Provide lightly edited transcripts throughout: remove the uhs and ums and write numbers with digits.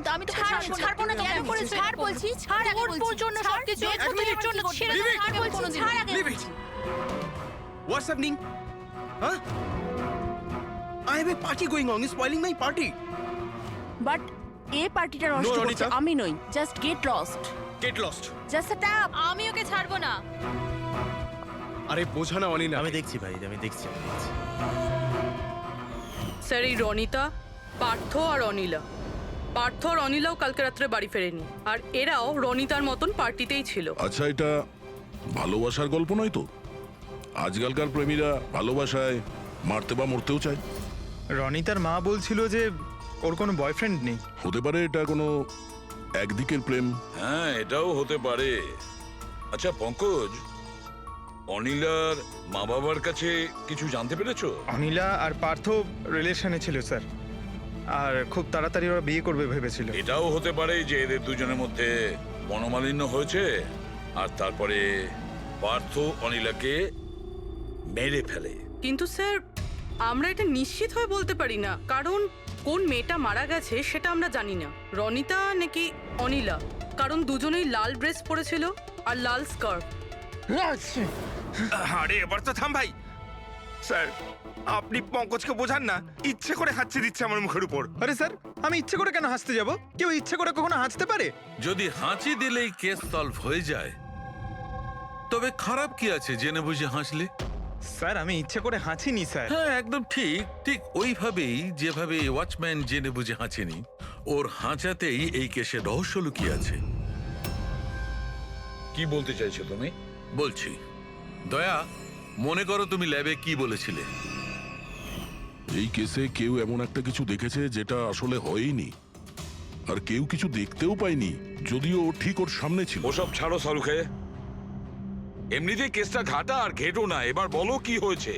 রনিতা, আমি তোকে ছাড়বো না। কেন করেছিস? ছাড় বলছি, ছাড় আগে বলছি। তোর জন্য সবকিছু তোর জন্য ছেড়ে দে, ছাড় বলছি, ছাড় আগে বলছি। What's happening? Huh? I have a party going on. You're spoiling my party. But এই পার্টিটা নষ্ট করছে রনিতা। আমি নই। Just get lost. Get lost. Just set up. আমি ওকে ছাড়বো না। আরে বোঝা না অনিলা। আমি দেখছি ভাই, আমি দেখছি। স্যার, এই রনিতা, পার্থ আর অনিলা, পার্থ আর অনিলাও কালকে রাত্রে বাড়ি ফেরেনি, আর এরাও রনিতার মতন পার্টিতেই ছিল। আচ্ছা, এটা ভালোবাসার গল্প নয় তো? আজকালকার প্রেমীরা ভালোবাসায় মারতে বা মরতেও চায়। রনিতার মা বলছিল যে ওর কোনো বয়ফ্রেন্ড নেই। হতে পারে এটা কোনো একদিকের প্রেম। হ্যাঁ, এটাও হতে পারে। আচ্ছা পঙ্কজ, অনিলার মা বাবার কাছে কিছু জানতে পেরেছো? অনিলা আর পার্থ রিলেশনে ছিল স্যার, আর খুব তাড়াতাড়ি ওরা বিয়ে করবে ভেবেছিল। এটাও হতে পারে যে এদের দুজনের মধ্যে মনোমালিন্য হয়েছে, আর তারপরে পার্থ অনিলাকে মেরে ফেলে। কিন্তু স্যার, আমরা এটা নিশ্চিত হয়ে বলতে পারি না, কারণ কোন মেয়েটা মারা গেছে সেটা আমরা জানি না, রনিতা নাকি অনিলা, কারণ দুজনেই লাল ড্রেস পরেছিল আর লাল স্কার্ফ। আরে এবার তো থাম ভাই। স্যার, আপনি পঙ্কজকে বোঝান না, ইচ্ছে করে হাঁচি দিচ্ছে আমার মুখের উপর। আরে স্যার, আমি ইচ্ছে করে কেন হাসতে যাব? কেউ ইচ্ছে করে কখনো হাসতে পারে? যদি হাঁচি দিলেই কেস সলভ হয়ে যায়, তবে খারাপ কি আছে জেনে বুঝে হাসলে? স্যার, আমি ইচ্ছে করে হাঁচিনি স্যার। হ্যাঁ, একদম ঠিক, ঠিক ওইভাবেই যেভাবে ওয়াচম্যান জেনে বুঝে হাঁচেনি, ওর হাঁচাতেই এই কেসের রহস্য লুকিয়ে আছে। কি বলতে চাইছো তুমি? বলছি, দয়া, মনে করো তুমি ল্যাবে কি বলেছিলে? এই কেসে কেউ এমন একটা কিছু দেখেছে যেটা আসলে হয়নি, আর কেউ কিছু দেখতেও পায়নি, যদিও ঠিক ওর সামনে ছিল। ওসব ছাড়ো সালুকে, এমনিতেই কেসটা ঘাটা আর ঘেটো না। এবার বলো কি হয়েছে।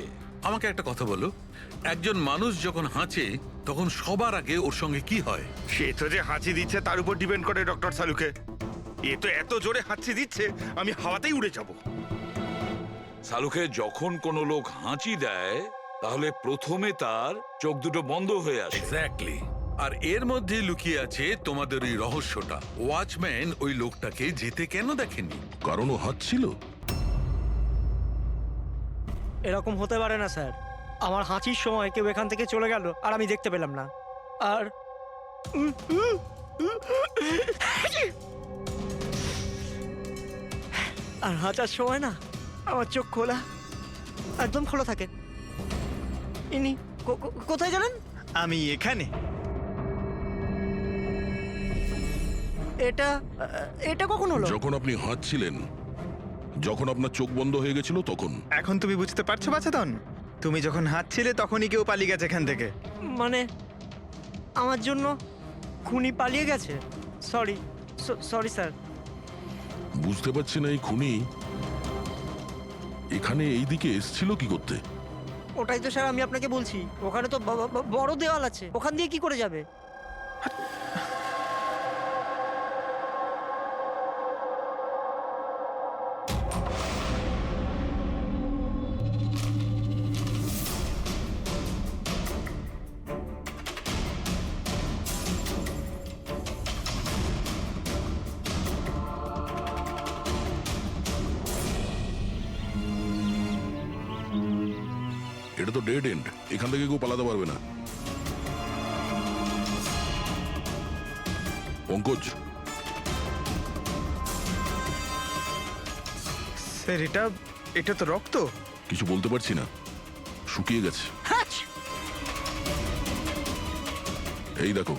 আমাকে একটা কথা বলো, একজন মানুষ যখন হাঁচে তখন সবার আগে ওর সঙ্গে কি হয়? সে তো যে হাঁচি দিচ্ছে তার উপর ডিপেন্ড করে ডক্টর সালুকে। এ তো এত জোরে হাঁচি দিচ্ছে আমি হাওয়াতেই উড়ে যাব। সালুকে, যখন কোনো লোক হাঁচি দেয় তাহলে প্রথমে তার চোখ দুটো বন্ধ হয়ে আসে। এক্স্যাক্টলি, আর এর মধ্যে লুকিয়ে আছে তোমাদের ওই রহস্যটা। ওয়াচম্যান ওই লোকটাকে যেতে কেন দেখেনি? কারণ ও হাঁচছিল। এরকম হতে পারে না স্যার। আমার হাঁচির সময় কেউ এখান থেকে চলে গেল আর আমি দেখতে পেলাম না। আর আর হাঁচার সময় না আমার চোখ খোলা, একদম খোলা থাকে। ইনি কোথায় জানেন? আমি এখানে। এটা এটা কখন হলো? যখন আপনি হাঁচছিলেন, যখন আপনার চোখ বন্ধ হয়ে গেছিল তখন। এখন তুমি বুঝতে পারছো বাছাধন? তুমি যখন হাঁচছিলে তখনই কেউ পালিয়ে গেছে এখান থেকে। মানে আমার জন্য খুনি পালিয়ে গেছে? Sorry sorry sir. বুঝতে পারছি না এই খুনি এখানে এইদিকে এসছিল কি করতে। ওটাই তো স্যার আমি আপনাকে বলছি। ওখানে তো বড় দেওয়াল আছে, ওখান দিয়ে কি করে যাবে? এটা তো ডেড এন্ড, এখান থেকে কেউ পালাতে পারবে না। পঙ্কজ, স্যার, এটা তো রক্ত। কিছু বলতে পারছি না, শুকিয়ে গেছে। এই দেখো,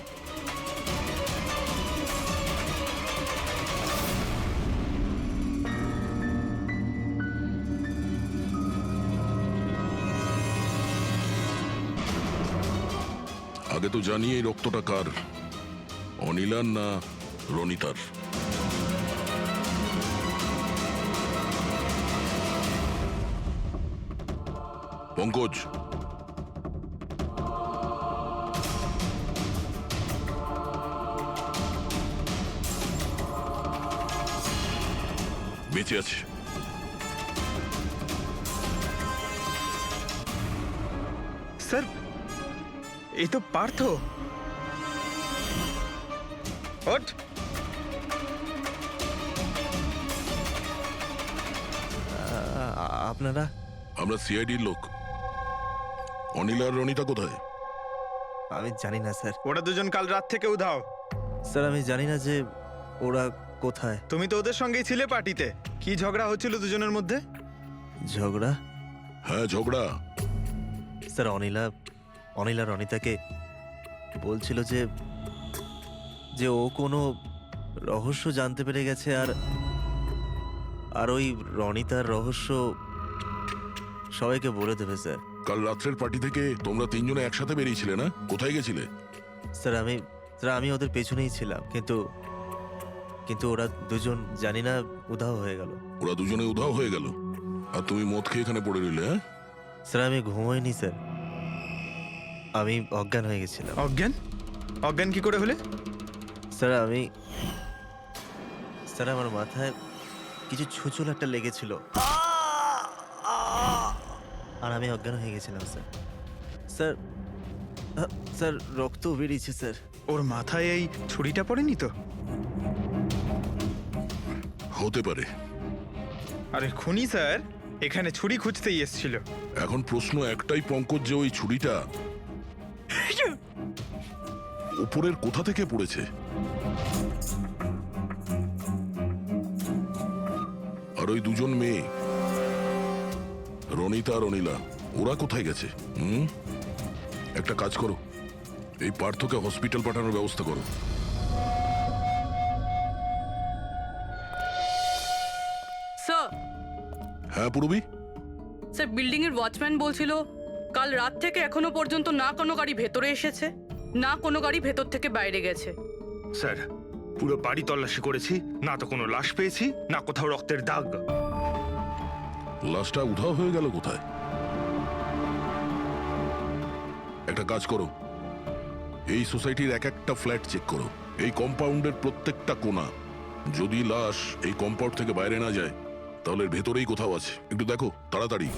আগে তো জানি এই রক্তটা কার, অনিলার না রনিতার। পঙ্কজ, বেঁচে আছে। স্যার, এই তো পার্থ। ওঠ। আপনারা? আমরা সিআইডির লোক। অনিল আর রনিতা কোথায়? আমি জানি না স্যার। ওরা দুজন কাল রাত থেকে উধাও। স্যার আমি জানি না যে ওরা কোথায়। তুমি তো ওদের সঙ্গেই ছিলে পার্টিতে। কি ঝগড়া হচ্ছিল দুজনের মধ্যে? ঝগড়া? হ্যাঁ, ঝগড়া। স্যার অনিলা রনিতাকে বলছিল যে ও কোনো রহস্য জানতে পেরে গেছে, আর ওই রনিতার রহস্য সবাইকে বলে দেবে স্যার। কাল রাত্রের পার্টি থেকে তোমরা তিনজনে একসাথে বেরিয়েছিলে না? কোথায় গেছিলে? স্যার আমি ওদের পেছনেই ছিলাম, কিন্তু ওরা দুজন জানি না উধাও হয়ে গেল। ওরা দুজনে উধাও হয়ে গেল আর তুমি মদ খেয়ে এখানে পড়ে রইলে? হ্যাঁ স্যার আমি ঘুমোইনি স্যার, আমি অজ্ঞান হয়ে গেছিলাম। অজ্ঞান কি করে হলে? স্যার আমার মাথায় কিছু ছুঁচল একটা লেগেছিল আর আমি অজ্ঞান হয়ে গেছিলাম স্যার। স্যার রক্ত বেরিয়েছে স্যার। ওর মাথায় এই ছুরিটা পড়েনি তো? হতে পারে। আরে খুনি স্যার এখানে ছুরি খুঁজতেই এসেছিল। এখন প্রশ্ন একটাই পঙ্কজ, যে ওই ছুরিটা উপরের কোথা থেকে পড়েছে? আর ওই দুজন মেয়ে রনিতা আর অনিলা, ওরা কোথায় গেছে? একটা কাজ করো, এই পার্থকে হসপিটাল পাঠানোর ব্যবস্থা করো। স্যার। হ্যাঁ পূর্বী? স্যার বিল্ডিং এর ওয়াচম্যান বলছিল কাল রাত থেকে এখনো পর্যন্ত না কোনো গাড়ি ভেতরে এসেছে, না কোনো গাড়ি ভেতর থেকে বাইরে গেছে। স্যার পুরো বাড়ি তল্লাশি করেছি, না তো কোনো লাশ পেয়েছি, না কোথাও রক্তের দাগ। লাশটা উধাও হয়ে গেল কোথায়? একটা কাজ করো, এই সোসাইটির এক একটা ফ্ল্যাট চেক করো, এই কম্পাউন্ডের প্রত্যেকটা কোণা। যদি লাশ এই কম্পাউন্ড থেকে বাইরে না যায় তাহলে এর ভেতরেই কোথাও আছে। একটু দেখো তাড়াতাড়ি।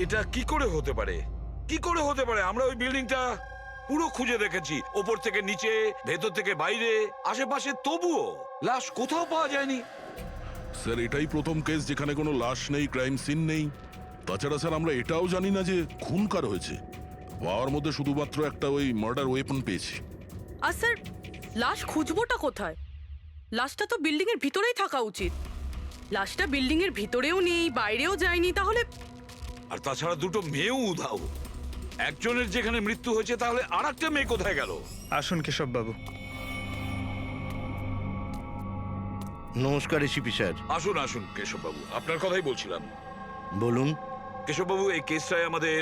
এটা কি করে হতে পারে? কি করে হতে পারে? আমরা ওই বিল্ডিংটা পুরো খুঁজে দেখেছি, ওপর থেকে নিচে, ভেতর থেকে বাইরে, আশেপাশে, তবুও লাশ কোথাও পাওয়া যায়নি। স্যার এটাই প্রথম কেস যেখানে কোনো লাশ নেই, ক্রাইম সিন নেই। তাছাড়া স্যার আমরা এটাও জানি না যে খুন কার হয়েছে। পাওয়ার মধ্যে শুধুমাত্র একটা ওই মার্ডার ওয়েপন পেয়েছি। আর স্যার লাশ খুঁজবোটা কোথায়? লাশটা তো বিল্ডিং এর ভিতরেই থাকা উচিত। লাশটা বিল্ডিং এর ভিতরেও নেই, বাইরেও যায়নি, তাহলে? আর তাছাড়া দুটো মেয়েও উধাও। একজনের যেখানে মৃত্যু হয়েছে, তাহলে আর একটা মেয়ে কোথায় গেল? আসুন কেশব বাবু। নমস্কার এসিপি স্যার। আসুন আসুন কেশববাবু, আপনার কথাই বলছিলাম। বলুন। কেশববাবু এই কেসটায় আমাদের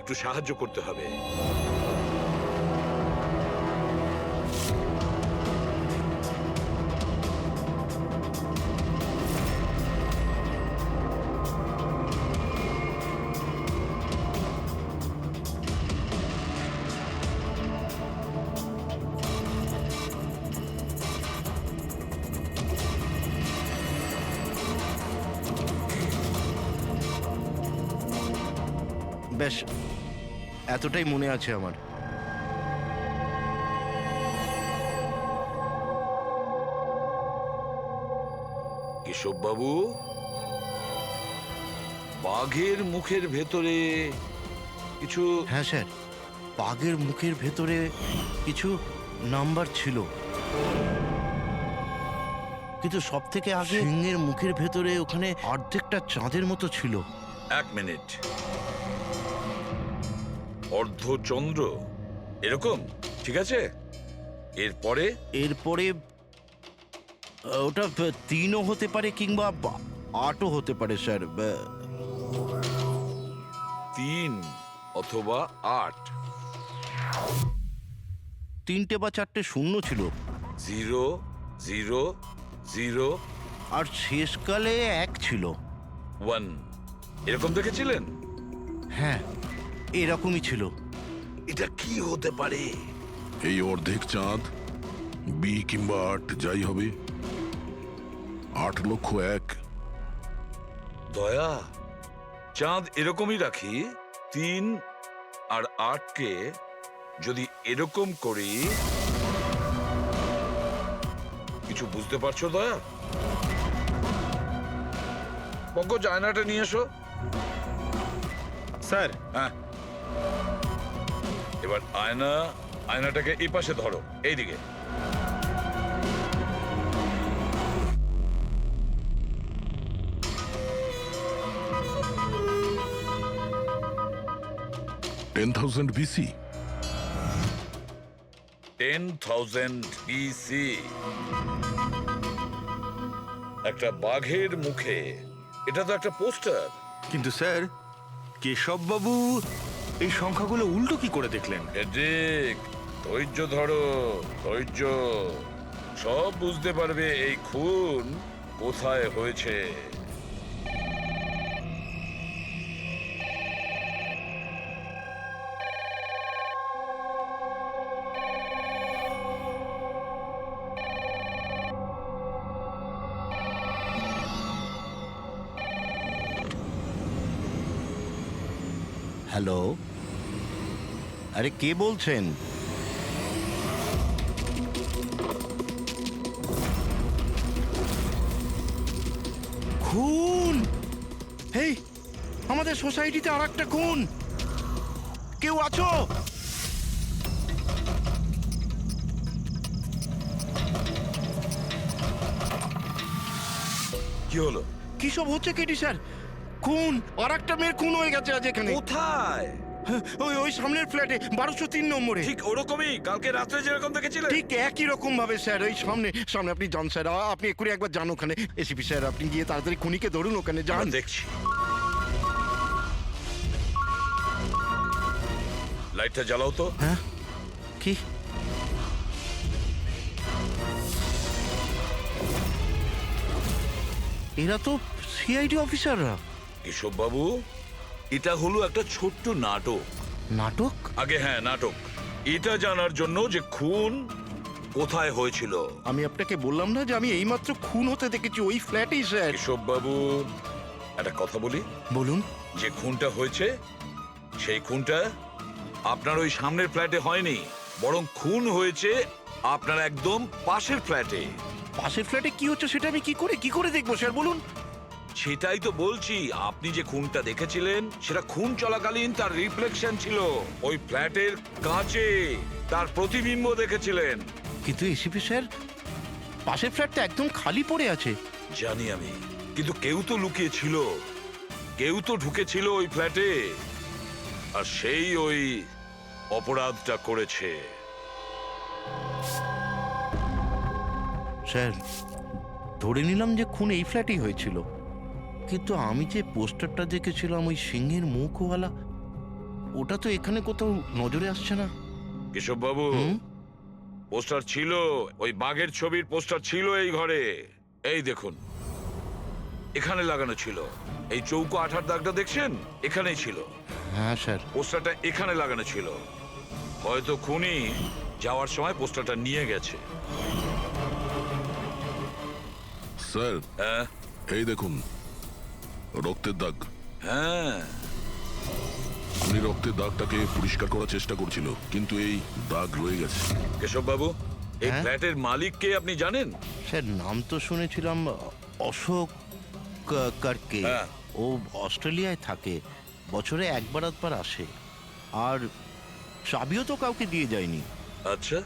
একটু সাহায্য করতে হবে। বেশ, এতটাই মনে আছে আমার। কেশববাবু, বাঘের মুখের ভেতরে কিছু? হ্যাঁ স্যার, বাঘের মুখের ভেতরে কিছু নাম্বার ছিল, কিন্তু সব থেকে আগে সিংহের মুখের ভেতরে ওখানে অর্ধেকটা চাঁদের মতো ছিল। এক মিনিট, অর্ধচন্দ্র? এরকম ঠিক আছে। এরপরে এরপরে ওটা 3ও হতে পারে কিংবা 8ও হতে পারে স্যার। 3 অথবা 8। 3টে বা 4টে শূন্য ছিল 0 0 0 আর শেষকালে 1 ছিল। 1 এরকম দেখেছিলেন? হ্যাঁ, এরকমই ছিল। এটা কি হতে পারে? এই অর্ধেক চাঁদ, বি কিংবা 8 যাই হবে, 8 লক্ষ 1। দয়া, চাঁদ এরকমই রাখি, 3 আর 8কে যদি এরকম করি, কিছু বুঝতে পারছো দয়া? পঙ্কজ, আয়নাটা নিয়ে এসো। স্যার হ্যাঁ, এবার আয়নাটাকে এই পাশে ধরো, এইদিকে। $10,000 BC। 10,000 BC। একটা বাঘের মুখে, এটা তো একটা পোস্টার। কিন্তু স্যার, কেশববাবু এই সংখ্যাগুলো উল্টো কি করে দেখলেন? ঠিক, ধৈর্য ধরো, ধৈর্য। সব বুঝতে পারবে এই খুন কোথায় হয়েছে। হ্যালো, আরে কে বলছেন? খুন! এই আমাদের সোসাইটিতে আর একটা খুন! কেউ আছো? কি হলো? কি সব হচ্ছে কেটি স্যার? খুন! আর একটা মেয়ের খুন হয়ে গেছে আজ এখানে। কোথায়? ওই সামনের ফ্ল্যাটে 1203 নম্বরে। ঠিক ওরকমই কালকে রাত্রে যেরকম দেখেছিলেন। ঠিক একই রকম ভাবে স্যার, ওই সামনে সামনে। আপনি যান স্যার, আপনি এক্ষুনি একবার যান ওখানে। এসিপি স্যার, আপনি গিয়ে তাড়াতাড়ি খুনিকে ধরুন, ওখানে যান। আমরা দেখছি। লাইটটা জ্বালাও তো। হ্যাঁ, কি? এরা তো সিআইডি অফিসাররা। কেশব বাবু, এটা হলো একটা ছোট্ট নাটক। নাটক? আগে হ্যাঁ, নাটক। এটা জানার জন্য যে খুন কোথায় হয়েছিল। আমি আপনাকে বললাম না যে আমি এইমাত্র খুন হতে দেখেছি ওই ফ্ল্যাটেই স্যার। কেশব বাবু, একটা কথা বলি। বলুন। যে খুনটা হয়েছে, সেই খুনটা আপনার ওই সামনের ফ্ল্যাটে হয়নি, বরং খুন হয়েছে আপনার একদম পাশের ফ্ল্যাটে। পাশের ফ্ল্যাটে কি হচ্ছে সেটা আমি কি করে দেখবো স্যার, বলুন। সেটাই তো বলছি, আপনি যে খুনটা দেখেছিলেন সেটা খুন চলাকালীন তার রিফ্লেকশন ছিল ওই ফ্ল্যাটের কাঁচে, তার প্রতিবিম্ব দেখেছিলেন। কিন্তু এসিপি স্যার, পাশের ফ্ল্যাটটা একদম খালি পড়ে আছে। জানি আমি, কিন্তু কেউ তো লুকিয়ে ছিল, কেউ তো ঢুকেছিল ওই ফ্ল্যাটে, আর সেই ওই অপরাধটা করেছে। স্যার, ধরে নিলাম যে খুন এই ফ্ল্যাটেই হয়েছিল, কিন্তু আমি যে পোস্টারটা দেখেছিলাম ওই সিংহের মুখওয়ালা, ওটা তো এখানে কোথাও নজরে আসছে না। কেশব বাবু, পোস্টার ছিল, ওই বাঘের ছবির পোস্টার ছিল এই ঘরে। এই দেখুন, এখানে লাগানো ছিল। এই চৌকো আঠার দাগটা দেখছেন, এখানেই ছিল। হ্যাঁ স্যার। পোস্টারটা এখানে লাগানো ছিল। হয়তো খুনি যাওয়ার সময় পোস্টারটা নিয়ে গেছে। স্যার, হ্যাঁ এই দেখুন, রক্তের দাগ। হ্যাঁ, উনি রক্তের দাগটাকে পরিষ্কার করার চেষ্টা করছিল, কিন্তু এই দাগ রয়ে গেছে। কেশব বাবু, এই হ্যাঁ? ফ্ল্যাটের মালিক কে আপনি জানেন? স্যার, নাম তো শুনেছিলাম অশোক কারকে। হ্যাঁ। ও অস্ট্রেলিয়ায় থাকে, বছরে একবার আধবার আসে, আর চাবিও তো কাউকে দিয়ে যায়নি। আচ্ছা,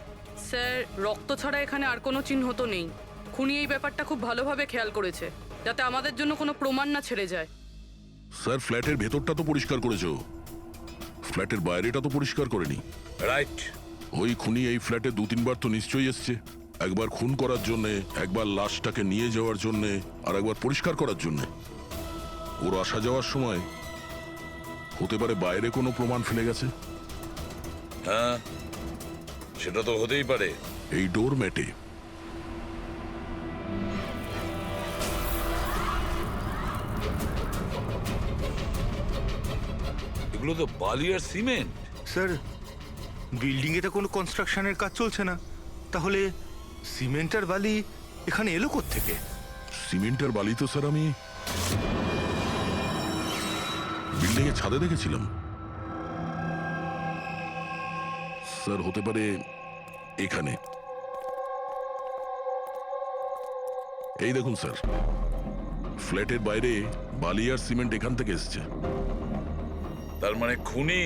স্যার, রক্ত ছাড়া এখানে আর কোনো চিহ্ন তো নেই। খুনি এই ব্যাপারটা খুব ভালোভাবে খেয়াল করেছে, যাতে আমাদের জন্য কোনো প্রমাণ না ছেড়ে যায়। স্যার, ফ্ল্যাটের ভেতরটা তো পরিষ্কার করেছো, ফ্ল্যাটের বাইরেটা তো পরিষ্কার করেনি। রাইট। ওই খুনি এই ফ্ল্যাটে 2-3 বার তো নিশ্চয়ই এসছে। একবার খুন করার জন্যে, একবার লাশটাকে নিয়ে যাওয়ার জন্যে, আর একবার পরিষ্কার করার জন্যে। ওর আসা যাওয়ার সময় হতে পারে বাইরে কোনো প্রমাণ ফেলে গেছে। হ্যাঁ, সেটা তো হতেই পারে। এই ডোর ম্যাটে। এগুলো তো বালি আর সিমেন্ট। স্যার, বিল্ডিংয়ে তো কোনো কনস্ট্রাকশনের কাজ চলছে না, তাহলে সিমেন্ট আর বালি এখানে এলো কোত্থেকে? সিমেন্ট আর বালি তো স্যার আমি বিল্ডিং এর ছাদে দেখেছিলাম। স্যার হতে পারে এখানে। এই দেখুন স্যার, ফ্ল্যাটের বাইরে বালি আর সিমেন্ট এখান থেকে এসছে। তার মানে খুনি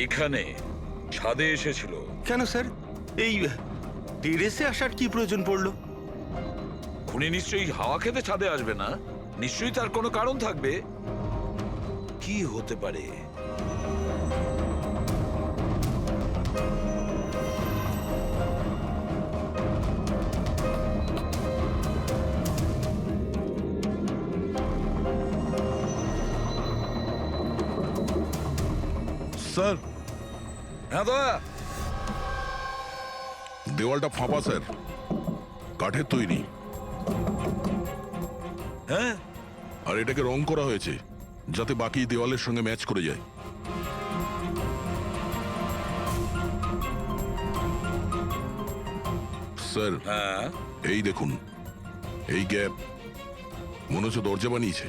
এখানে ছাদে এসেছিল। কেন স্যার, এই টেরেসে আসার কি প্রয়োজন পড়লো? খুনি নিশ্চয়ই হাওয়া খেতে ছাদে আসবে না, নিশ্চয়ই তার কোনো কারণ থাকবে। কি হতে পারে? স্যার, হ্যাঁ দাদা। দেওয়ালটা ফাঁপা স্যার, কাঠের তৈরি। হ্যাঁ, আর এটাকে রং করা হয়েছে যাতে বাকি দেওয়ালের সঙ্গে ম্যাচ করে যায়। স্যার, হ্যাঁ, এই দেখুন, এই গ্যাপ মনে হচ্ছে দরজা বানিয়েছে।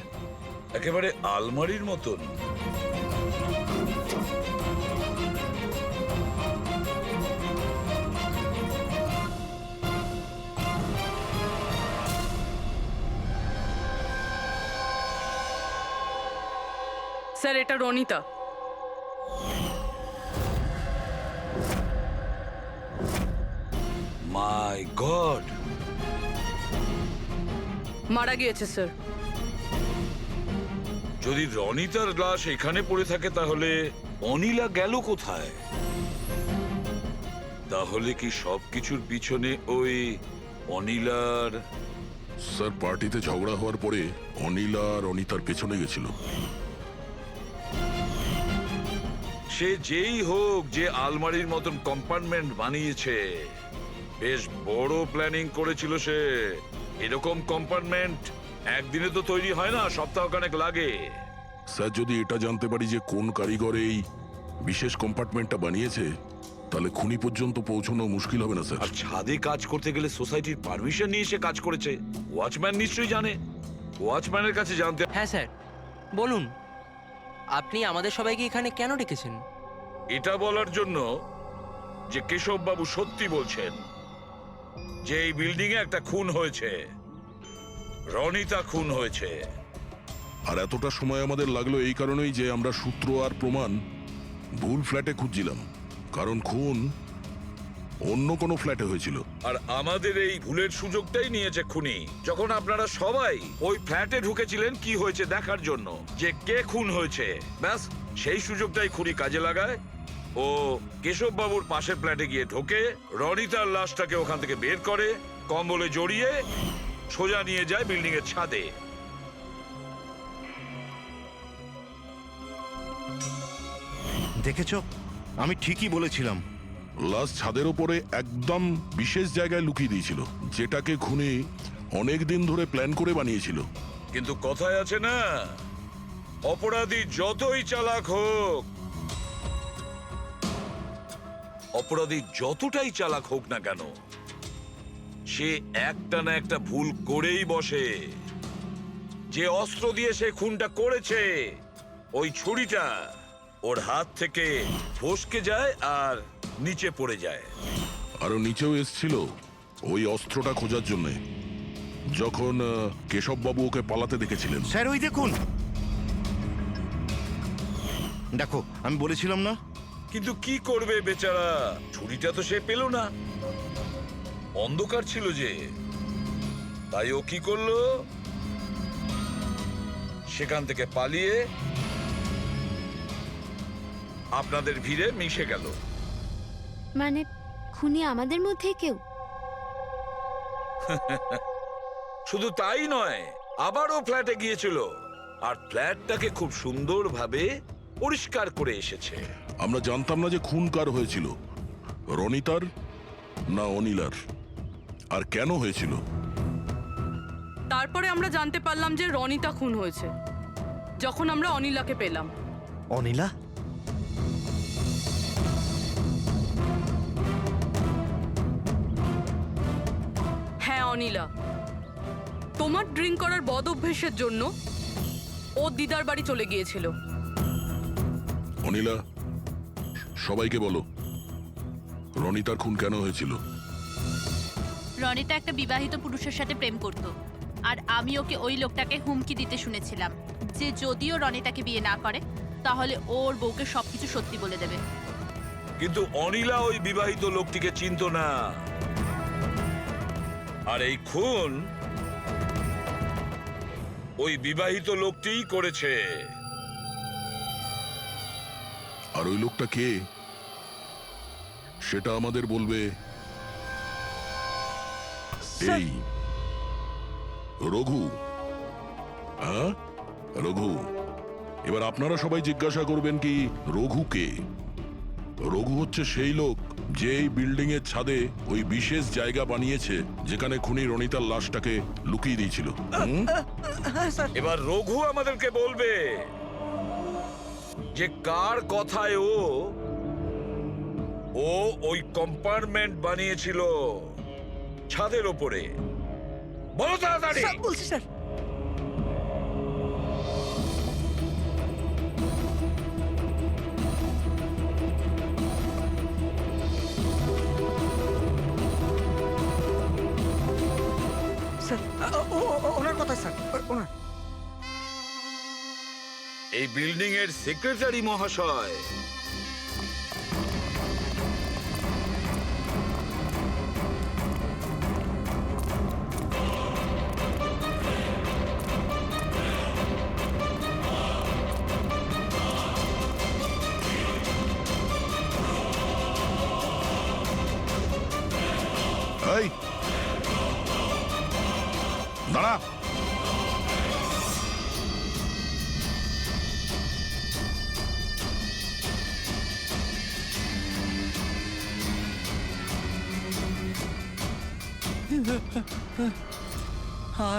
একেবারে আলমারির মতন। স্যার, এটা রনিতা। মাই গড, মারা গিয়েছে স্যার। যদি রনিতার লাশ এখানে পড়ে থাকে তাহলে অনিলা গেল কোথায়? তাহলে কি সবকিছুর পিছনে ওই অনিলার? স্যার, পার্টিতে ঝগড়া হওয়ার পরে অনিলা আর অনিতার পেছনে গেছিল। সে যেই হোক, যে আলমারির মতন কম্পার্টমেন্ট বানিয়েছে, বেশ বড় প্ল্যানিং করেছিল সে। এরকম কম্পার্টমেন্ট একদিনে তো তৈরি হয় না, সপ্তাহখানেক লাগে। স্যার, যদি এটা জানতে পারি যে কোন কারিগর এই বিশেষ কম্পার্টমেন্টটা বানিয়েছে, তাহলে খুনি পর্যন্ত পৌঁছানো মুশকিল হবে না স্যার। আর ছাদে কাজ করতে গেলে সোসাইটির পারমিশন নিয়ে সে কাজ করেছে। ওয়াচম্যান নিশ্চয়ই জানে। ওয়াচম্যানের কাছে জানতে। হ্যাঁ স্যার, বলুন আপনি আমাদের সবাইকে এখানে কেন ডেকেছেন? এটা বলার জন্য যে কেশব বাবু সত্যি বলছেন যে এই বিল্ডিং এ একটা খুন হয়েছে, রনিতা খুন হয়েছে। আর এতটা সময় আমাদের লাগলো এই কারণেই যে আমরা সূত্র আর প্রমাণ ভুল ফ্ল্যাটে খুঁজছিলাম, কারণ খুন অন্য কোনো ফ্ল্যাটে হয়েছিল। আর আমাদের এই ভুলের সুযোগটাই নিয়েছে খুনি। যখন আপনারা সবাই ওই ফ্ল্যাটে ঢুকেছিলেন কি হয়েছে দেখার জন্য, যে কে খুন হয়েছে, ব্যাস সেই সুযোগটাই খুনি কাজে লাগায়। ও কেশব বাবুর পাশের ফ্ল্যাটে গিয়ে ঢোকে, রনিতার লাশটাকে ওখান থেকে বের করে, কম্বলে জড়িয়ে সোজা নিয়ে যায় বিল্ডিং এর ছাদে। দেখেছ, আমি ঠিকই বলেছিলাম। লাশ ছাদের ওপরে একদম বিশেষ জায়গায় লুকিয়ে দিয়েছিল, যেটাকে খুনি অনেক দিন ধরে প্ল্যান করে বানিয়েছিল। কিন্তু কথায় আছে না, অপরাধী যতই চালাক হোক, অপরাধী যতটাই চালাক হোক না কেন, সে একটা না একটা ভুল করেই বসে। যে অস্ত্র দিয়ে সে খুনটা করেছে, ওই ছুরিটা ওর হাত থেকে ফসকে যায় আর নিচে পড়ে যায়। আরো নিচেও এসছিল ওই অস্ত্রটা খোঁজার জন্য, যখন কেশব বাবু ওকে পালাতে দেখেছিলেন। স্যার, ওই দেখুন, দেখো আমি বলেছিলাম না। কিন্তু কি করবে বেচারা, ছুরিটা তো সে পেল না, অন্ধকার ছিল যে। তাই ও কি করলো, সেখান থেকে পালিয়ে আপনাদের ভিড়ে মিশে গেল। মানে খুনি আমাদের মধ্যে কেউ? শুধু তাই নয়, আবারও ফ্ল্যাটে গিয়েছিল আর ফ্ল্যাটটাকে খুব সুন্দরভাবে পরিষ্কার করে এসেছে। আমরা জানতাম না যে খুন কার হয়েছিল, রনিতার না অনিলার, আর কেন হয়েছিল। তারপরে আমরা জানতে পারলাম যে রনিতা খুন হয়েছে যখন আমরা অনিলাকে পেলাম। অনিলা? হ্যাঁ অনিলা, তোমার ড্রিঙ্ক করার বদ অভ্যেসের জন্য ও দিদার বাড়ি চলে গিয়েছিল। অনিলা, সবাইকে বলো রনিতার খুন কেন হয়েছিল। রনিতা একটা বিবাহিত পুরুষের সাথে প্রেম করত, আর আমি ওকে ওই লোকটাকে হুমকি দিতে শুনেছিলাম যে যদিও রনিতাকে বিয়ে না করে তাহলে ওর বউকে সবকিছু সত্যি বলে দেবে। কিন্তু অনিলা ওই বিবাহিত লোকটিকে চিনত না, আর এই খুন ওই বিবাহিত লোকটিই করেছে। আর ওই লোকটা কে সেটা আমাদের বলবে এই রঘু। হ্যাঁ রঘু, এবার আপনারা সবাই জিজ্ঞাসা করবেন কি রঘু কে। রঘু হচ্ছে সেই লোক যে এই বিল্ডিং এর ছাদে ওই বিশেষ জায়গা বানিয়েছে যেখানে খুনি রনিতার লাশটাকে লুকিয়ে দিয়েছিল। এবার রঘু আমাদেরকে বলবে যে কার কথায় ও ওই কম্পার্টমেন্ট বানিয়েছিল ছাদের ওপরে। বলো তাড়াতাড়ি। বলছি স্যার। ওনার কথা স্যার, ওনার। এই বিল্ডিং এর সেক্রেটারি মহাশয়। এই দাঁড়া।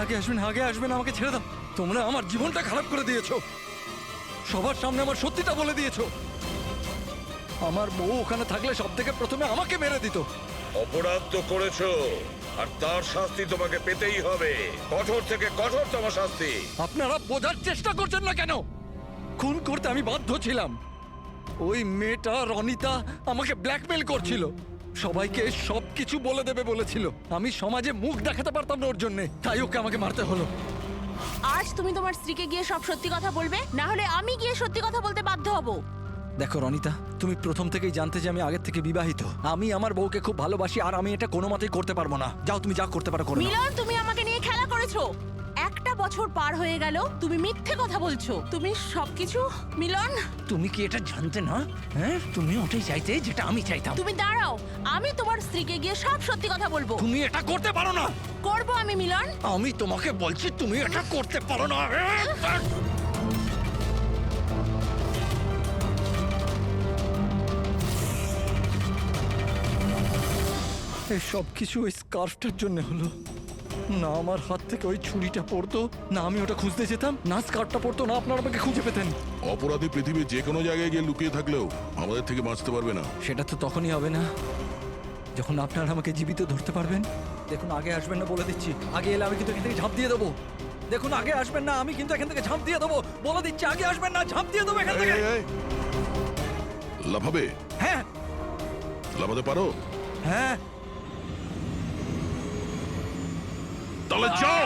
আগে আসবেন, আগে আসবেন, আমাকে ছেড়ে দাও। তোমরা আমার জীবনটা খারাপ করে দিয়েছো, সবার সামনে আমার সত্যিটা বলে দিয়েছো। আমার বউ ওখানে থাকলে সব থেকে প্রথমে আমাকে মেরে দিত। অপরাধ তো করেছো, আর তার শাস্তি তোমাকে পেতেই হবে, কঠোর থেকে কঠোরতম শাস্তি। আপনারা বোঝার চেষ্টা করছেন না কেন? খুন করতে আমি বাধ্য ছিলাম। ওই মেয়েটা রনিতা আমাকে ব্ল্যাকমেল করছিল, সবাইকে সবকিছু বলে দেবে বলেছিল। আমি সমাজে মুখ দেখাতে পারতাম না ওর জন্য, তাই ওকে আমাকে মারতে হলো। আজ তুমি তোমার স্ত্রীকে গিয়ে সব সত্যি কথা বলবে, না হলে আমি গিয়ে সত্যি কথা বলতে বাধ্য হব। দেখো রনিতা, তুমি প্রথম থেকেই জানতে যে আমি আগের থেকে বিবাহিত। আমি আমার বউকে খুব ভালোবাসি, আর আমি এটা কোনো মতেই করতে পারবো না। যাও, তুমি যা করতে পারো করো। মিলন, তুমি আমাকে নিয়ে খেলা করেছো। একটা বছর পার হয়ে গেল, তুমি মিথ্যে কথা বলছো। তুমি সবকিছু মিলন। তুমি কি এটা জানতে না? হ্যাঁ, তুমি ওটাই চাইতে যেটা আমি চাইতাম। তুমি দাঁড়াও, আমি তোমার স্ত্রীকে গিয়ে সব সত্যি কথা বলবো। তুমি এটা করতে পারো না। করবো আমি মিলন। আমি তোমাকে বলছি তুমি এটা করতে পারো না। এই সব কিছু ওই স্কার্ফটার জন্য হলো। না আমার হাত থেকে ওই ছুরিটা পড়তো, না আমি ওটা খুঁজতে যেতাম, না স্কার্ফটা পড়তো, না আপনারা আমাকে খুঁজে পেতেন। অপরাধী পৃথিবীর যে কোনো জায়গায় গিয়ে লুকিয়ে থাকলেও আমাদের থেকে বাঁচতে পারবে না। সেটা তো তখনই হবে না যখন আপনারা আমাকে জীবিত ধরতে পারবেন। দেখুন, আগে আসবেন না বলে দিচ্ছি। আগে এলে আমি কিন্তু এখান থেকে ঝাঁপ দিয়ে দেবো। দেখুন, আগে আসবেন না, আমি কিন্তু এখান থেকে ঝাঁপ দিয়ে দেবো বলে দিচ্ছি। আগে আসবেন না, ঝাঁপ দিয়ে দেবো এখান থেকে। লাফাবে? হ্যাঁ। লাফাতে পারো? হ্যাঁ। তাহলে যাও।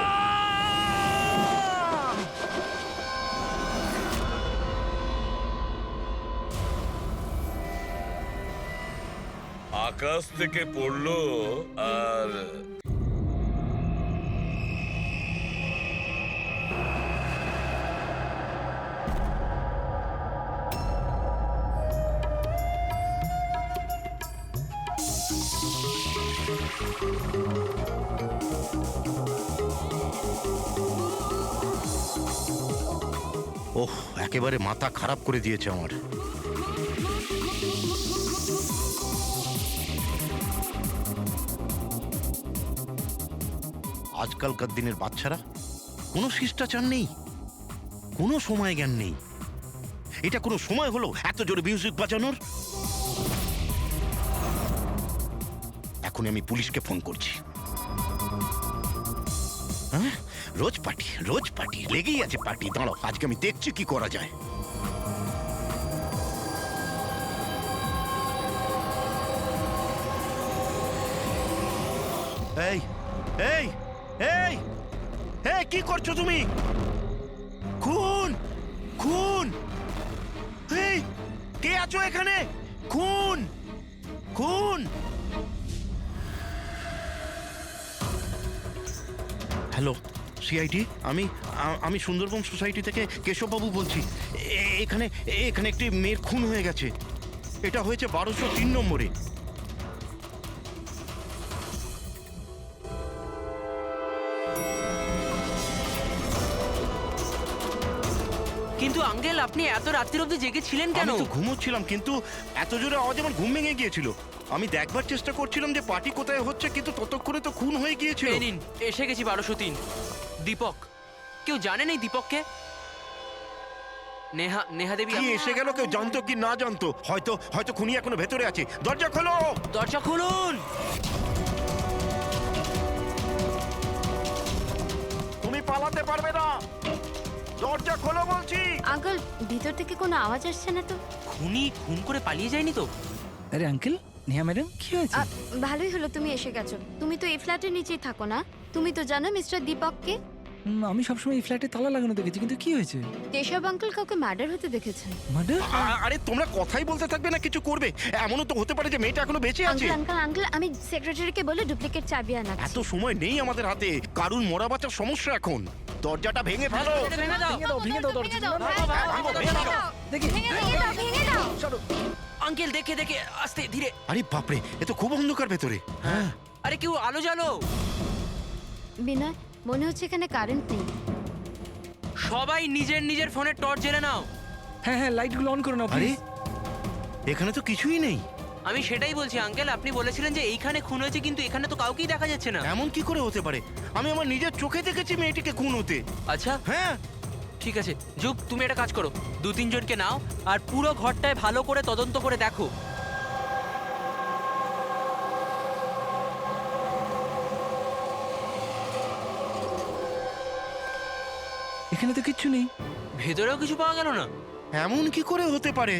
আকাশ থেকে পড়লো আর ওহ, একেবারে মাথা খারাপ করে দিয়েছে আমার। আজকালকার দিনের বাচ্চারা কোনো শিষ্টাচার নেই, কোনো সময় জ্ঞান নেই। এটা কোনো সময় হলো এত জোরে মিউজিক বাজানোর? এখন আমি পুলিশকে ফোন করছি। হ্যাঁ, রোজ পার্টি লেগেই আছে পার্টি। দাঁড়াও, আজকে আমি দেখছি কি করা যায়। এই এই এই এই, কি করছো তুমি? খুন খুন! এই, কে আছো এখানে? খুন খুন! হ্যালো, সিআইডি, আমি সুন্দরবন সোসাইটি থেকে কেশববাবু বলছি। এখানে এখানে একটি মেয়ের খুন হয়ে গেছে। এটা হয়েছে 1203 নম্বরে। কিন্তু আঙ্কেল, আপনি এত রাত্রির অবধি জেগেছিলেন কেন? আমি তো ঘুমোচ্ছিলাম, কিন্তু এত জোরে আওয়াজ আমার ঘুম ভেঙে গিয়েছিল। আমি দেখবার চেষ্টা করছিলাম যে পার্টি কোথায় হচ্ছে, কিন্তু ততক্ষণে তো খুন হয়ে গিয়েছিল। এই নিন, এসে গেছি 1203। দীপক, কেউ জানেন এই দীপককে? নেহা দেবী কি এসে গেল? কেউ জানতো কি না জানতো? হয়তো খুনি এখনো ভেতরে আছে। দরজা খোলো! দরজা খুলুন! তুমি পালাতে পারবে না, দরজা খোলো বলছি। আঙ্কেল, ভিতর থেকে কোনো আওয়াজ আসছে না তো? খুনি খুন করে পালিয়ে যায়নি তো? আরে আঙ্কেল, নেহা ম্যাডাম, কি হয়েছে? ভালোই হলো তুমি এসে গেছো। তুমি তো এই ফ্ল্যাটের নিচেই থাকো না? তুমি তো জানো মিস্টার দীপককে? আমি সবসময় এই ফ্ল্যাটে তালা লাগানো দেখেছি, কিন্তু কি হয়েছে? কেশব আঙ্কেল কাউকে মার্ডার হতে দেখেছেন। মার্ডার? আরে তোমরা কথাই বলতে থাকবে না, কিছু করবে? এমনও তো হতে পারে যে মেয়েটা এখনো বেঁচে আছে। আঙ্কেল, আমি সেক্রেটারিকে বলে ডুপ্লিকেট চাবি আনাচ্ছি। এত সময় নেই আমাদের হাতে। কারুর মরা বাঁচার সমস্যা এখন। দরজাটা ভেঙে ফেলো। ভেঙে দাও দরজা। আঙ্কেল, দেখে আস্তে ধীরে। আরে বাপরে, এ তো খুব অন্ধকার ভেতরে। হ্যাঁ, আরে কেউ আলো জ্বালো। বিনয়, মনে হচ্ছে এখানে কারেন্ট নেই। সবাই নিজের ফোনের টর্চ জ্বেলে নাও। হ্যাঁ, লাইটগুলো অন করে নাও আরে প্লিজ। এখানে তো কিছুই নেই। আমি সেটাই বলছি আঙ্কেল, আপনি বলেছিলেন যে এইখানে খুন হয়েছে, কিন্তু এখানে তো কাউকেই দেখা যাচ্ছে না। এমন কি করে হতে পারে? আমি আমার নিজের চোখে দেখেছি মেয়েটিকে খুন হতে। আচ্ছা, হ্যাঁ, ঠিক আছে যুগ, তুমি একটা কাজ করো, 2-3 জনকে নাও আর পুরো ঘরটায় ভালো করে তদন্ত করে দেখো। এখানে তো কিচ্ছু নেই। ভেতরেও কিছু পাওয়া গেল না। এমন কি করে হতে পারে?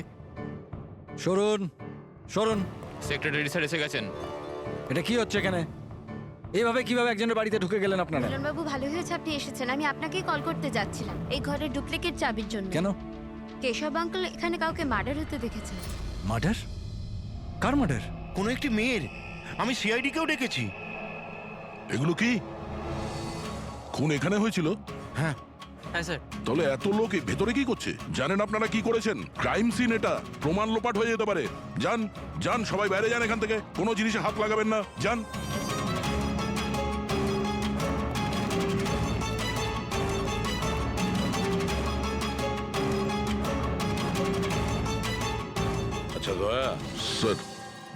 সরুন। সেক্রেটারি স্যার এসে গেছেন। এটা কি হচ্ছে এখানে? এইভাবে কিভাবে একজনের বাড়িতে ঢুকে গেলেন আপনারা? বাবু, ভালো হয়েছে আপনি এসেছেন। আমি আপনাকেই কল করতে যাচ্ছিলাম এই ঘরের ডুপ্লিকেট চাবির জন্য। কেন? কেশব আঙ্কেল এখানে কাউকে মার্ডার হতে দেখেছেন। মার্ডার? কার মার্ডার? কোনো একটি মেয়ের। আমি সিআইডি কেও ডেকেছি। এগুলো কি খুন এখানে হয়েছিল? হ্যাঁ হ্যাঁ স্যার। তাহলে এত লোক এই ভেতরে কি করছে? জানেন আপনারা কি করেছেন? ক্রাইম সিন এটা, প্রমাণ লোপাট হয়ে যেতে পারে। যান সবাই বাইরে যান এখান থেকে। কোনো জিনিসে হাত লাগাবেন না, যান। আচ্ছা দয়া স্যার,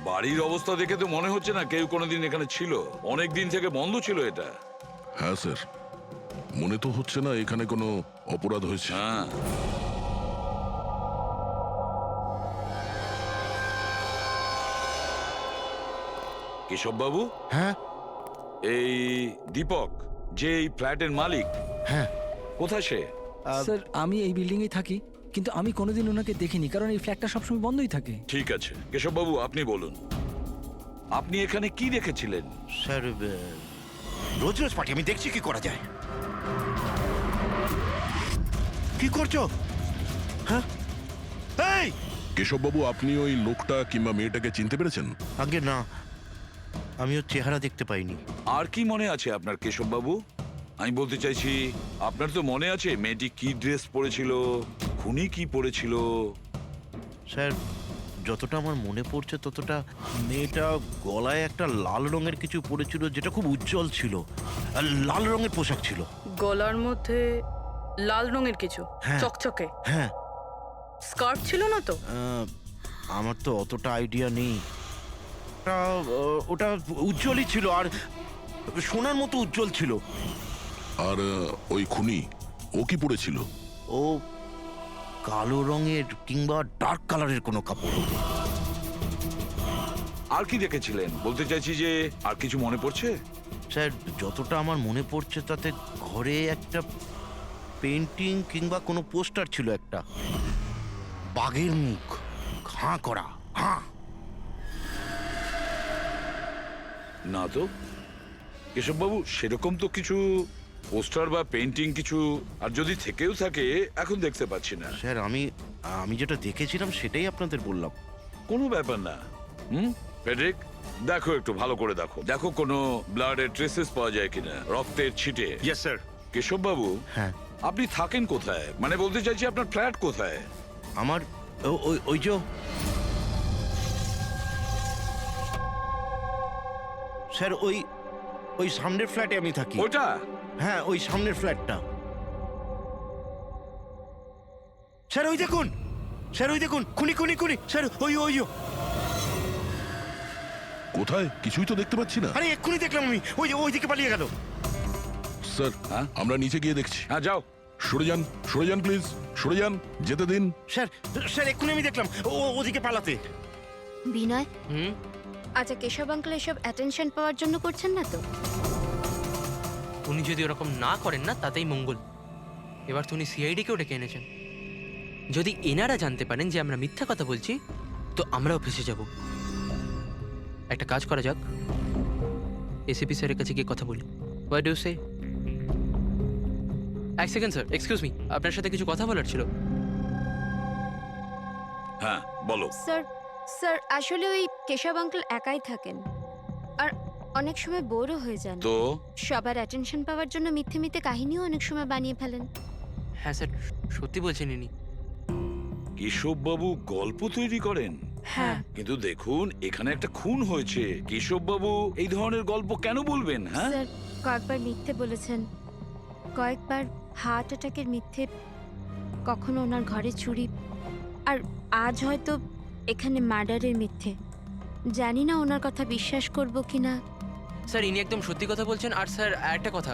বাড়ির অবস্থা দেখে তো মনে হচ্ছে না কেউ কোনোদিন এখানে ছিল। অনেক দিন থেকে বন্ধ ছিল এটা। হ্যাঁ স্যার, মনে তো হচ্ছে না এখানে কোনো অপরাধ হয়েছে। হ্যাঁ, কেশব বাবু, হ্যাঁ এই দীপক যে এই ফ্ল্যাটের মালিক, হ্যাঁ, কোথায় সে? স্যার, আমি এই বিল্ডিংয়েই থাকি, কিন্তু আমি কোনোদিন ওনাকে দেখিনি, কারণ এই ফ্ল্যাটটা সবসময় বন্ধই থাকে। ঠিক আছে কেশব বাবু, আপনি বলুন, আপনি এখানে কি দেখেছিলেন? স্যার, রোজ পার্টি। আমি দেখছি কি করা যায়। কি করছো? হ্যাঁ, এই কেশববাবু, আপনি ওই লোকটা কিংবা মেয়েটাকে চিনতে পেরেছেন? আগে না, আমি ওর চেহারা দেখতে পাইনি। আর কি মনে আছে আপনার কেশব বাবু? আমি বলতে চাইছি, আপনার তো মনে আছে মেয়েটি কি ড্রেস পরেছিল, খুনি কি পরেছিল? স্যার, যতটা আমার মনে পড়ছে ততটা মেয়েটা গলায় একটা লাল রঙের কিছু পরেছিল, যেটা খুব উজ্জ্বল ছিল। আর লাল রঙের পোশাক ছিল। গলার মধ্যে লাল রঙের কিছু হ্যাঁ। চকচকে হ্যাঁ স্কার্ট ছিল না তো? আমার তো অতটা আইডিয়া নেই। ওটা উজ্জ্বলই ছিল আর সোনার মতো উজ্জ্বল ছিল। আর ওই খুনি ও কি পড়েছিল? ও কালো রঙের কিংবা ডার্ক কালারের কোনো কাপড়। আর কি দেখেছিলেন বলতে চাইছি যে আর কিছু মনে পড়ছে? স্যার যতটা আমার মনে পড়ছে তাতে ঘরে একটা পেন্টিং কিংবা কোনো পোস্টার ছিল, একটা বাঘের মুখ, হাঁ করা, হাঁ। না তো কেশববাবু, সেরকম তো কিছু পোস্টার বা পেন্টিং কিছু, আর যদি থেকেও থাকে এখন দেখতে পাচ্ছি না। স্যার আমি যেটা দেখেছিলাম সেটাই আপনাদের বললাম। কোনো ব্যাপার না। ফেডরিক, দেখো একটু ভালো করে দেখো, দেখো কোনো ব্লাডের ট্রেসেস পাওয়া যায় কিনা, রক্তের ছিটে। Yes sir. কেশববাবু, হ্যাঁ আপনি থাকেন কোথায়? মানে বলতে চাইছি আপনার ফ্ল্যাট কোথায়? আমার ওই যে স্যার ওই সামনের ফ্ল্যাটে আমি থাকি। ওটা? হ্যাঁ ওই সামনের ফ্ল্যাটটা। স্যার ওই দেখুন, স্যার ওই দেখুন, খুনি খুনি খুনি স্যার, ওই কোথায়? কিছুই তো দেখতে পাচ্ছি না। আরে এক্ষুনি দেখলাম আমি, ওই দিকে পালিয়ে গেল। স্যার আমরা নিচে গিয়ে দেখছি। হ্যাঁ যাও। সরে যান প্লিজ, সরে যান, যেতে দিন। স্যার এক্ষুনি আমি দেখলাম ওদিকে পালাতে। বিনয়, আচ্ছা কেশব আঙ্কেল এসব অ্যাটেনশন পাওয়ার জন্য করছেন না তো? উনি যদি ওরকম না করেন না তাতেই মঙ্গল। এবার তো উনি সিআইডিকেও ডেকে এনেছেন। যদি এনারা জানতে পারেন যে আমরা মিথ্যা কথা বলছি তো আমরাও ফেসে যাব। একটা কাজ করা যাক, এসিপি স্যারের কাছে গিয়ে কথা বলি। হোয়াট ডু সে? এক সেকেন্ড স্যার, এক্সকিউজ মি, আপনার সাথে কিছু কথা বলার ছিল। হ্যাঁ বলো। স্যার আসলে ওই কেশব আঙ্কেল একাই থাকেন আর অনেক সময় বোরও হয়ে যান। তো সবার অ্যাটেনশন পাওয়ার জন্য মিথ্যে মিথ্যে কাহিনীও অনেক সময় বানিয়ে ফেলেন। হ্যাঁ স্যার, সত্যি বলছেন ইনি। কেশববাবু গল্প তৈরি করেন? হ্যাঁ। কিন্তু দেখুন এখানে একটা খুন হয়েছে, কেশববাবু এই ধরনের গল্প কেন বলবেন? হ্যাঁ স্যার কয়েকবার মিথ্যে বলেছেন, কয়েকবার হার্ট অ্যাটাকের মিথ্যে, কখনো ওনার ঘরে চুরি, আর আজ হয়তো এখানে মার্ডারের মিথ্যে। জানি না ওনার কথা বিশ্বাস করব কিনা। স্যার ইনি একদম সত্যি কথা বলছেন। আর স্যার একটা কথা,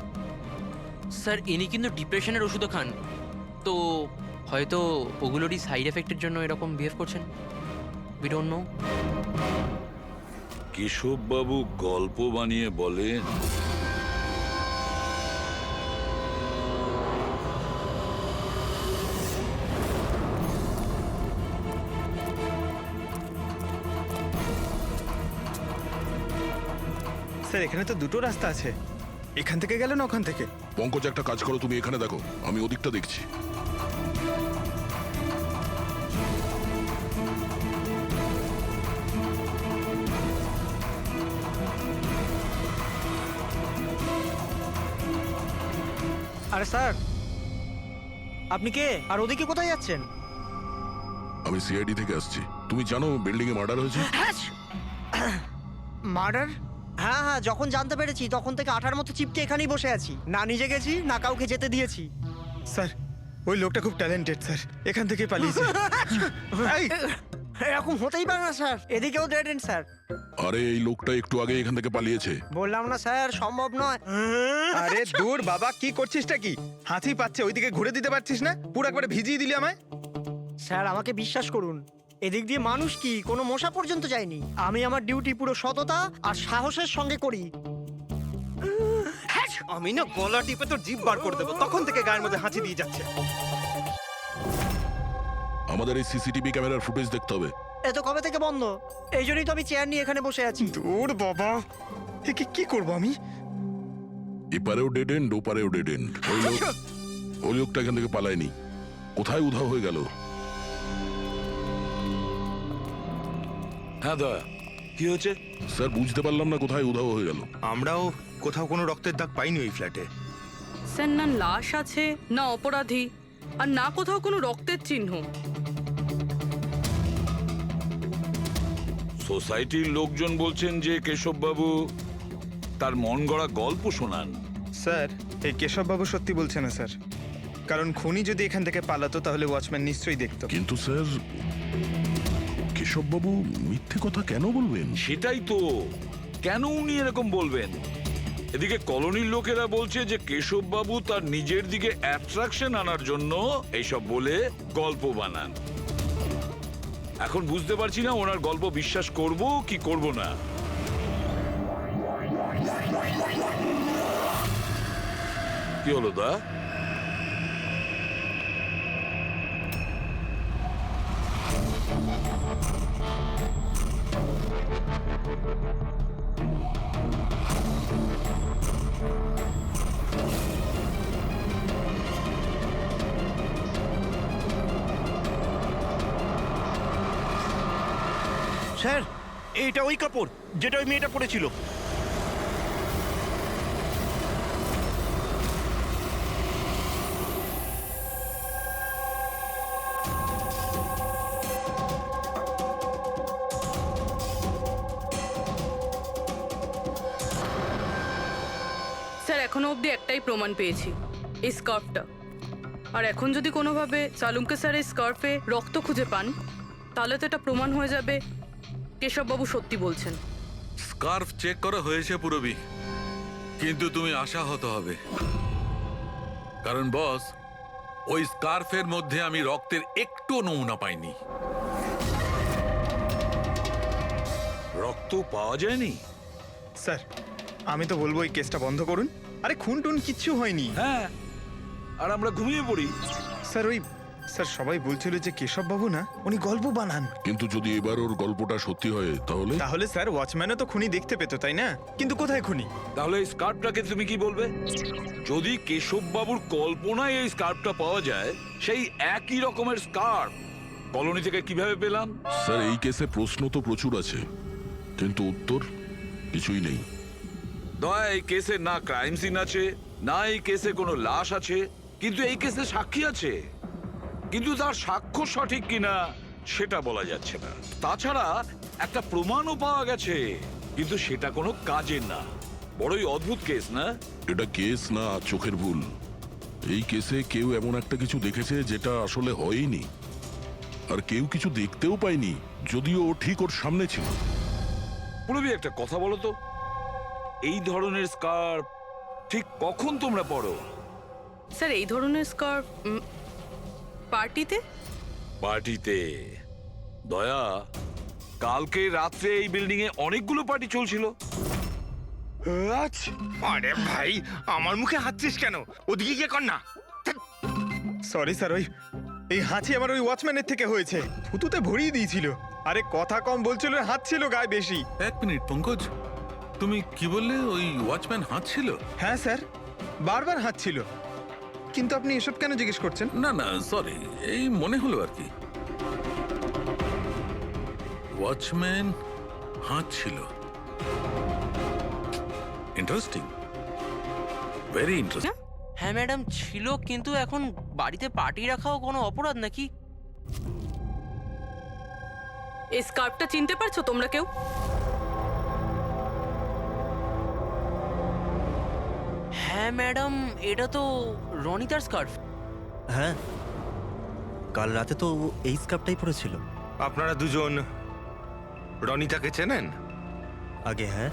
স্যার ইনি কিন্তু ডিপ্রেশনের ওষুধও খান, তো হয়তো ওগুলোরই সাইড এফেক্টের জন্য এরকম বিহেভ করছেন। We don't know. কেশববাবু গল্প বানিয়ে বলেন? স্যার এখানে তো দুটো রাস্তা আছে, এখান থেকে গেল না ওখান থেকে। পঙ্কজ একটা কাজ করো, তুমি এখানে দেখো, আমি ওদিকটা দেখছি। আরে স্যার আপনি কে, আর ওদিকে কোথায় যাচ্ছেন? আমি সিআইডি থেকে আসছি। তুমি জানো বিল্ডিং এ মার্ডার হয়েছে? মার্ডার? হ্যাঁ, যখন জানতে পেরেছি তখন থেকে আঠার মতো চিপকে এখানেই বসে আছি, না নিজে গেছি না কাউকে যেতে দিয়েছি। স্যার ওই লোকটা খুব ট্যালেন্টেড স্যার, এখান থেকে পালিয়েছে। এরকম হতেই পারে না স্যার, এদিকেও ডেড এন্ড স্যার। আরে এই লোকটা একটু আগে এখান থেকে পালিয়েছে। বললাম না স্যার সম্ভব নয়। আরে দূর বাবা, কি করছিসটা কি? হাতি পাচ্ছে, ওইদিকে ঘুরে দিতে পারছিস না? পুরো একবারে ভিজিয়ে দিলি আমায়। স্যার আমাকে বিশ্বাস করুন, এদিক দিয়ে মানুষ কি কোনো মশা পর্যন্ত যায়নি। আমি আমার ডিউটি পুরো সততা আর সাহসের সঙ্গে করি। আমি না গলা টিপে তোর জিভ বার করে দেবো, তখন থেকে গায়ের মধ্যে হাঁচি দিয়ে যাচ্ছে। আমাদের এই সিসিটিভি ক্যামেরার ফুটেজ দেখতে হবে। এ তো কবে থেকে বন্ধ, এই জন্যই তো আমি চেয়ার নিয়ে এখানে বসে আছি। দূর বাবা, কি করবো আমি? এপারেও ডেড এন্ড ওপারেও ডেড এন্ড। ওই লোকটা এখান থেকে পালায়নি, কোথায় উধাও হয়ে গেল? হ্যাঁ দয়া, কি হয়েছে? স্যার বুঝতে পারলাম না কোথায় উধাও হয়ে গেল। আমরাও কোথাও কোনো রক্তের দাগ পাইনি ওই ফ্ল্যাটে। স্যার না লাশ আছে, না অপরাধী, আর না কোথাও কোনো রক্তের চিহ্ন। সোসাইটির লোকজন বলছেন যে কেশববাবু তার মন গড়া গল্প শোনান। স্যার এই কেশববাবু সত্যি বলছে না স্যার, কারণ খুনি যদি এখান থেকে পালাতো তাহলে ওয়াচম্যান নিশ্চয়ই দেখতো। কিন্তু স্যার, কেশববাবু মিথ্যে কথা কেন বলবেন? সেটাই তো, কেন উনি এরকম বলবেন? এদিকে কলোনির লোকেরা বলছে যে কেশববাবু তার নিজের দিকে অ্যাট্রাকশন আনার জন্য এইসব বলে গল্প বানান। এখন বুঝতে পারছি না ওনার গল্প বিশ্বাস করব কি করব না। কি হলো দা? স্যার, এইটা ওই কাপড় যেটা ওই মেয়েটা পরেছিল। স্যার এখনো অবধি একটাই প্রমাণ পেয়েছি, এই স্কার্ফটা। আর এখন যদি কোনোভাবে সালুমকে স্যার এই স্কার্ফে রক্ত খুঁজে পান, তাহলে তো এটা প্রমাণ হয়ে যাবে কেশববাবু সত্যি বলছেন। স্কার্ফ চেক করা হয়েছে পুরবি, কিন্তু তুমি আশাহত হবে, কারণ বস, ওই স্কার্ফের মধ্যে আমি রক্তের একটু নমুনা পাইনি। রক্ত পাওয়া যায়নি? স্যার, আমি তো বলবো এই কেসটা বন্ধ করুন। আরে খুন টুন কিচ্ছু হয়নি। হ্যাঁ, আর আমরা ঘুমিয়ে পড়ি। স্যার সবাই বলছিল যে কেশব বাবু না, উনি গল্প বানান। কিন্তু যদি এবার ওর গল্পটা সত্যি হয় তাহলে? তাহলে স্যার ওয়াচম্যানও তো খুনি দেখতে পেতো, তাই না? কিন্তু কোথায় খুনি? তাহলে এই স্কার্ফটাকে তুমি কি বলবে? যদি কেশববাবুর কল্পনায় এই স্কার্ফটা পাওয়া যায়, সেই একই রকমের স্কার্ফ কলোনি থেকে কিভাবে পেলাম? স্যার, এই কেসে প্রশ্ন তো প্রচুর আছে, কিন্তু উত্তর কিছুই নেই। দয়া, এই কেসে না ক্রাইম সিন আছে, না এই কেসে কোনো লাশ আছে, কিন্তু এই কেসে সাক্ষী আছে। কিন্তু তার সাক্ষ্য সঠিক কিনা সেটা বলা যাচ্ছে না। তাছাড়া একটা প্রমাণও পাওয়া গেছে, কিন্তু সেটা কোনো কাজের না। বড়ই অদ্ভুত কেস না? এটা কেস না, চোখের ভুল। এই কেসে কেউ এমন একটা কিছু দেখেছে যেটা আসলে হয়নি, আর কেউ কিছু দেখতেও পায়নি, যদিও ও ঠিক ওর সামনে ছিল। পুরবি, একটা কথা বলো তো, এই ধরনের স্কার্ফ ঠিক কখন তোমরা পরো? স্যার এই ধরনের স্কার্ফ পার্টিতে। পার্টিতে? দয়া, কালকে রাত্রে এই বিল্ডিং এ অনেকগুলো পার্টি চলছিল। আরে ভাই, আমার মুখে হাঁচছিস কেন? ওদিকে গিয়ে কর না। সরি স্যার, এই হাঁচি আমার ওই ওয়াচম্যানের থেকে হয়েছে। থুতুতে ভরিয়ে দিয়েছিল। আরে কথা কম বলছিল, হাত ছিল গায়ে বেশি। এক মিনিট পঙ্কজ, তুমি কি বললে? ওই ওয়াচম্যান হাত ছিল? হ্যাঁ স্যার, বারবার হাত ছিল। কিন্তু আপনি এসব কেন জিজ্ঞেস করছেন? না না, সরি, এই মনে হলো আর কি। ওয়াচম্যান হাত ছিল। Interesting, very interesting. হ্যাঁ ম্যাডাম ছিল, কিন্তু এখন বাড়িতে পার্টি রাখাও কোনো অপরাধ নাকি? এই স্কার্ফটা চিনতে পারছো তোমরা কেউ? হ্যাঁ ম্যাডাম, এটা তো রনিতার স্কার্ফ। হ্যাঁ, কাল রাতে তো এই স্কার্ফটাই পরেছিল। আপনারা দুজন রনিতাকে চেনেন? আগে হ্যাঁ,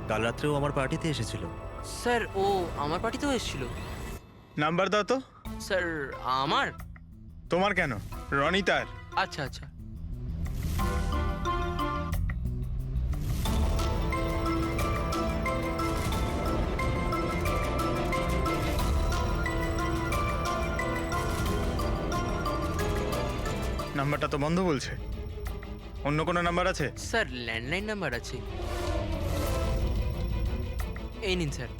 কাল রাত্রেও আমার পার্টিতে এসেছিল। স্যার ও আমার পার্টিতেও এসেছিল। নাম্বার দাও তো। স্যার আমার? তোমার কেন, রনিতার। আচ্ছা আচ্ছা। নাম্বারটা তো বন্ধ বলছে। অন্য কোনো নাম্বার আছে? স্যার ল্যান্ডলাইন নাম্বার আছে, এই নিন স্যার।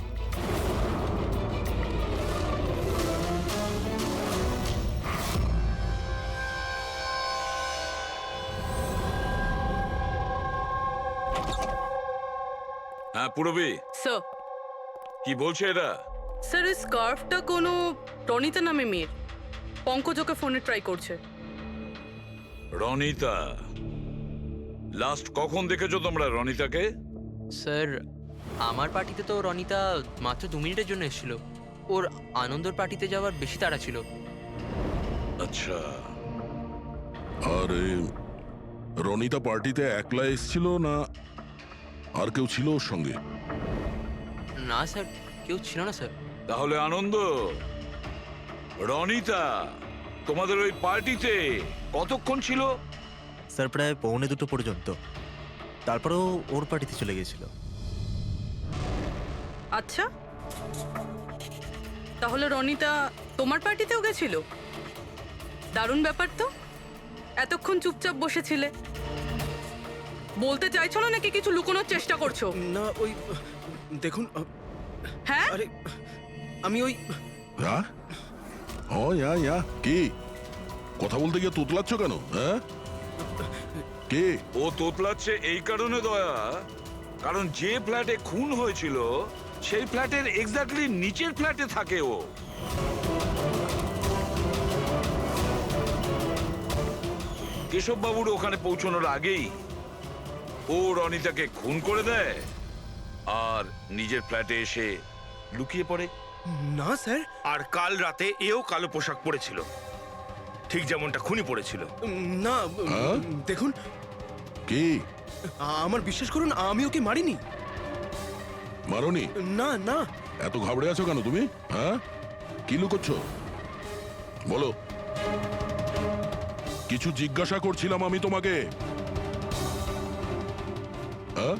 হ্যাঁ পুরবি, স্যার কি বলছে এরা? স্যার এই স্কার্ফটা কোনো রনিতা নামে মেয়ের। পঙ্কজ ওকে ফোনে ট্রাই করছে। রনিতা? লাস্ট কখন দেখেছো তোমরা রনিতাকে? স্যার আমার পার্টিতে তো রনিতা মাত্র 2 মিনিটের জন্য এসেছিল। ওর আনন্দর পার্টিতে যাওয়ার বেশি তাড়া ছিল। আচ্ছা, আর রনিতা পার্টিতে একলা এসেছিল না আর কেউ ছিল ওর সঙ্গে? না স্যার, কেউ ছিল না স্যার। তাহলে আনন্দ, রনিতা তোমাদের ওই পার্টিতে কতক্ষণ ছিল? স্যার প্রায় 1:45 পর্যন্ত, তারপরেও ওর পার্টিতে চলে গেছিল। আচ্ছা, তাহলে রনিতা তোমার পার্টিতেও গেছিল? দারুণ ব্যাপার তো। এতক্ষণ চুপচাপ বসেছিলে, বলতে চাইছো না নাকি কিছু লুকোনোর চেষ্টা করছো? না ওই দেখুন হ্যাঁ, আরে আমি ওই হ্যাঁ ও ইয়া কি কথা বলতে গিয়ে তোতলাচ্ছ কেন? হ্যাঁ কে? ও তোতলাচ্ছে এই কারণে দয়া, কারণ যে ফ্ল্যাটে খুন হয়েছিল সেই ফ্ল্যাটের এক্স্যাক্টলি নিচের ফ্ল্যাটে থাকে ও। কেশব বাবুর ওখানে পৌঁছানোর আগেই ও রনিতাকে খুন করে দেয় আর নিজের ফ্ল্যাটে এসে লুকিয়ে পড়ে। না স্যার, আর কাল রাতে এও কালো পোশাক পরেছিল, ঠিক যেমনটা খুনি পড়েছিল। না হ্যাঁ? দেখুন কি আমার বিশ্বাস করুন, আমি ওকে মারিনি। মারোনি? না না এত ঘাবড়ে আছো কেন তুমি? হ্যাঁ কি লুকোচ্ছ বলো? কিছু জিজ্ঞাসা করছিলাম আমি তোমাকে। হ্যাঁ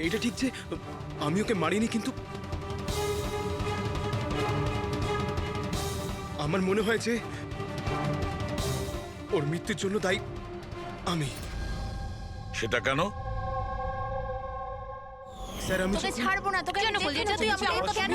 এটা ঠিক যে আমি ওকে মারিনি, কিন্তু আমার মনে হয় যে ওর মৃত্যুর জন্য দায়ী আমি। সেটা কেন? স্যার আমি তোকে ছাড়বো না, তোকে কেন বলছি তুই আমাকে কেন